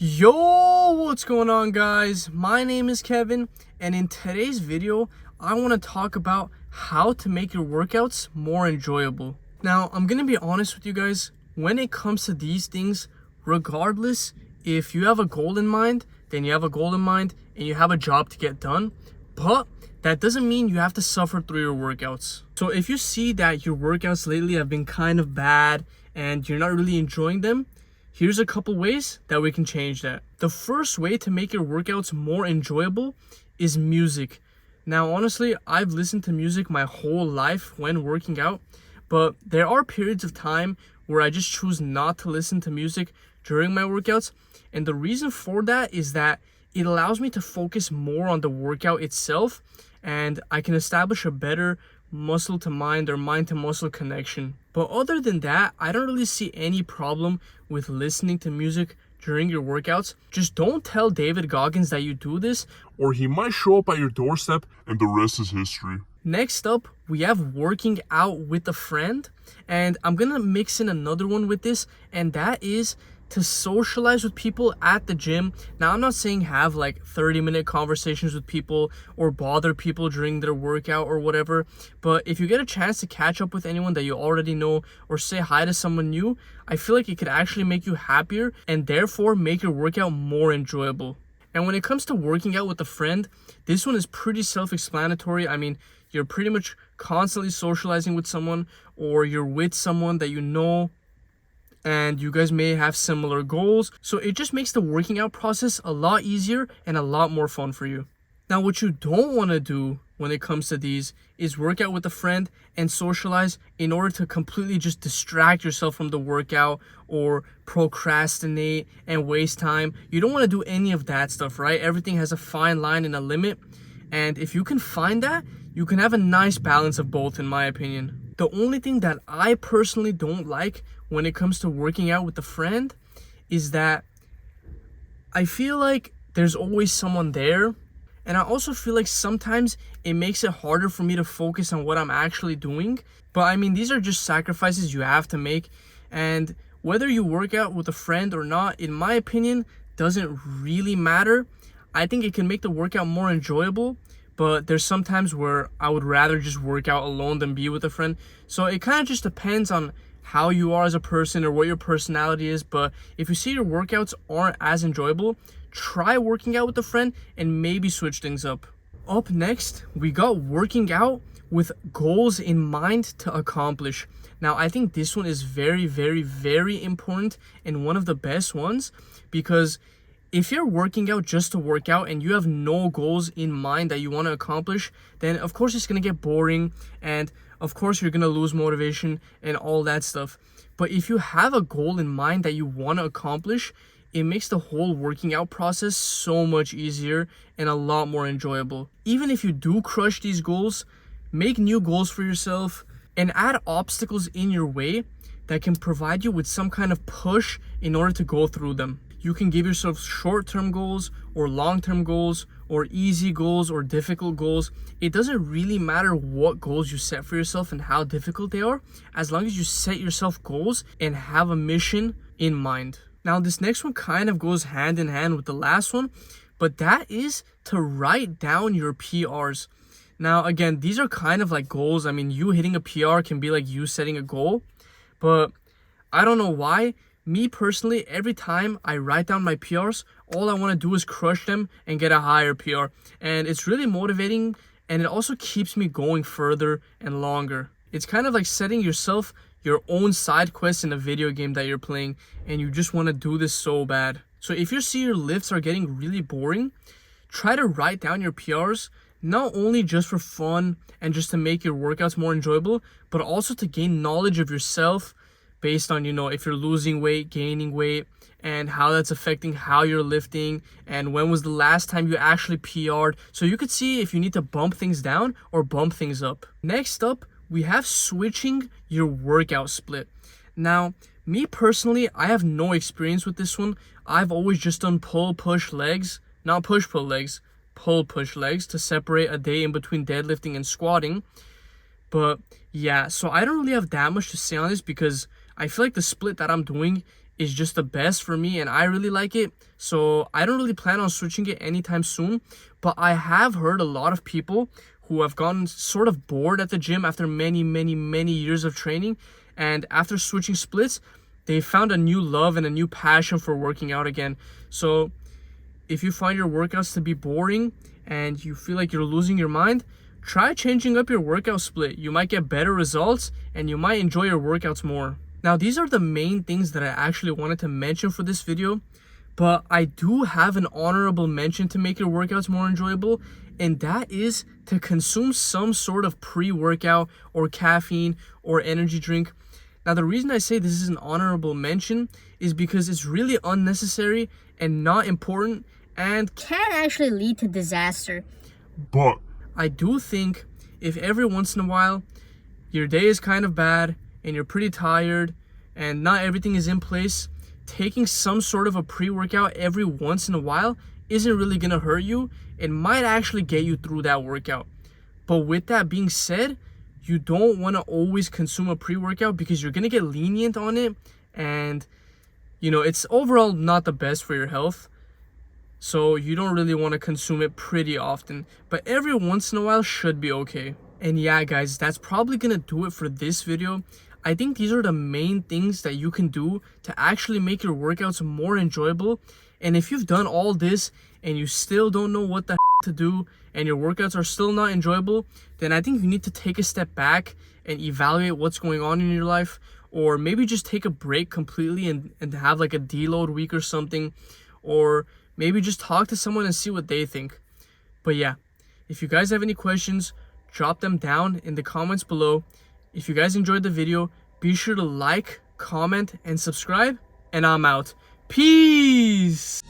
Yo, what's going on, guys? My name is Kevin, and in today's video I want to talk about how to make your workouts more enjoyable. Now, I'm gonna be honest with you guys, when it comes to these things, regardless if you have a goal in mind, then you have a goal in mind and you have a job to get done, but that doesn't mean you have to suffer through your workouts. So if you see that your workouts lately have been kind of bad and you're not really enjoying them, here's a couple ways that we can change that. The first way to make your workouts more enjoyable is music. Now, honestly, I've listened to music my whole life when working out, but there are periods of time where I just choose not to listen to music during my workouts. And the reason for that is that it allows me to focus more on the workout itself, and I can establish a better muscle to mind or mind to muscle connection. But other than that, I don't really see any problem with listening to music during your workouts. Just don't tell David Goggins that you do this, or he might show up at your doorstep and the rest is history. Next up, we have working out with a friend, and I'm gonna mix in another one with this, and that is to socialize with people at the gym. Now, I'm not saying have like 30-minute conversations with people or bother people during their workout or whatever, but if you get a chance to catch up with anyone that you already know or say hi to someone new, I feel like it could actually make you happier and therefore make your workout more enjoyable. And when it comes to working out with a friend, this one is pretty self-explanatory. I mean, you're pretty much constantly socializing with someone, or you're with someone that you know and you guys may have similar goals. So it just makes the working out process a lot easier and a lot more fun for you. Now, what you don't want to do when it comes to these is work out with a friend and socialize in order to completely just distract yourself from the workout or procrastinate and waste time. You don't want to do any of that stuff, right? Everything has a fine line and a limit. And if you can find that, you can have a nice balance of both, in my opinion. The only thing that I personally don't like when it comes to working out with a friend is that I feel like there's always someone there. And I also feel like sometimes it makes it harder for me to focus on what I'm actually doing. But I mean, these are just sacrifices you have to make. And whether you work out with a friend or not, in my opinion, doesn't really matter. I think it can make the workout more enjoyable, but there's some times where I would rather just work out alone than be with a friend. So it kind of just depends on how you are as a person or what your personality is. But if you see your workouts aren't as enjoyable, try working out with a friend and maybe switch things up. Up next, we got working out with goals in mind to accomplish. Now, I think this one is very, very, very important and one of the best ones, because if you're working out just to work out and you have no goals in mind that you want to accomplish, then of course it's going to get boring, and of course you're going to lose motivation and all that stuff. But if you have a goal in mind that you want to accomplish, it makes the whole working out process so much easier and a lot more enjoyable. Even if you do crush these goals, make new goals for yourself and add obstacles in your way that can provide you with some kind of push in order to go through them. You can give yourself short-term goals or long-term goals or easy goals or difficult goals. It doesn't really matter what goals you set for yourself and how difficult they are, as long as you set yourself goals and have a mission in mind. Now, this next one kind of goes hand in hand with the last one, but that is to write down your PRs. Now, again, these are kind of like goals. I mean, you hitting a PR can be like you setting a goal, but I don't know why. Me personally, every time I write down my PRs, all I want to do is crush them and get a higher PR. And it's really motivating, and it also keeps me going further and longer. It's kind of like setting yourself your own side quest in a video game that you're playing, and you just want to do this so bad. So if you see your lifts are getting really boring, try to write down your PRs, not only just for fun and just to make your workouts more enjoyable, but also to gain knowledge of yourself based on, if you're losing weight, gaining weight, and how that's affecting how you're lifting, and when was the last time you actually PR'd, so you could see if you need to bump things down or bump things up. Next up, we have switching your workout split. Now, me personally, I have no experience with this one. I've always just done pull-push legs, not push-pull legs, pull-push legs to separate a day in between deadlifting and squatting. But yeah, so I don't really have that much to say on this because I feel like the split that I'm doing is just the best for me and I really like it. So I don't really plan on switching it anytime soon, but I have heard a lot of people who have gotten sort of bored at the gym after many years of training, and after switching splits, they found a new love and a new passion for working out again. So if you find your workouts to be boring and you feel like you're losing your mind, try changing up your workout split. You might get better results and you might enjoy your workouts more. Now, these are the main things that I actually wanted to mention for this video, but I do have an honorable mention to make your workouts more enjoyable, and that is to consume some sort of pre-workout or caffeine or energy drink. Now, the reason I say this is an honorable mention is because it's really unnecessary and not important and can actually lead to disaster. But I do think if every once in a while your day is kind of bad and you're pretty tired and not everything is in place, taking some sort of a pre-workout every once in a while isn't really gonna hurt you. It might actually get you through that workout. But with that being said, you don't want to always consume a pre-workout because you're gonna get lenient on it, and it's overall not the best for your health. So you don't really want to consume it pretty often, but every once in a while should be okay. And yeah, guys, that's probably gonna do it for this video. I think these are the main things that you can do to actually make your workouts more enjoyable. And if you've done all this and you still don't know what the to do and your workouts are still not enjoyable, then I think you need to take a step back and evaluate what's going on in your life, or maybe just take a break completely and have like a deload week or something, or maybe just talk to someone and see what they think. But yeah, if you guys have any questions, drop them down in the comments below. If you guys enjoyed the video, be sure to like, comment, and subscribe, and I'm out. Peace!